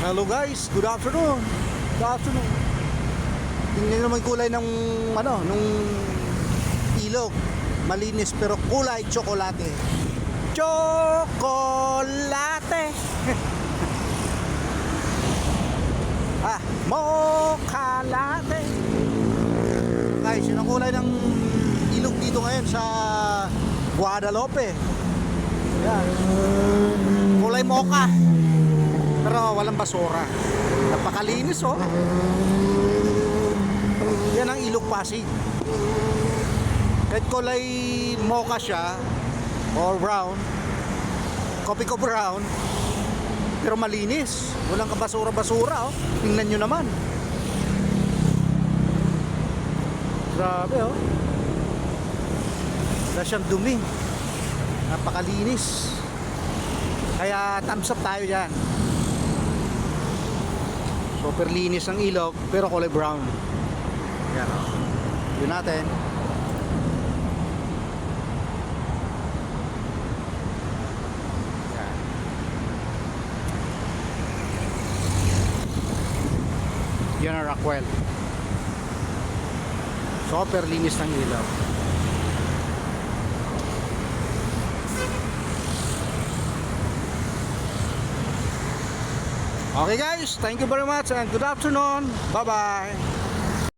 Hello guys, good afternoon. Good afternoon. Tingnan nyo naman kulay ng nung ilog. Malinis pero kulay tsokolate. Tsokolate. Mocha latte. Guys, yun ang kulay ng ilog dito ngayon sa Guadalupe. Yan. Kulay mocha. Pero walang basura. Napakalinis oh. Yan ang ilog Pasig. Kahit kulay mocha siya or brown, coffee ko brown, pero malinis. Walang kabasura-basura oh. Tingnan nyo naman. Grabe oh. Wala siyang dumi. Napakalinis. Kaya thumbs up tayo dyan. Super linis ang ilog pero kulay brown. Yan o. Yun natin. Yan. Yan ang Rockwell. Super linis ng ilog. Okay guys, thank you very much and good afternoon. Bye bye.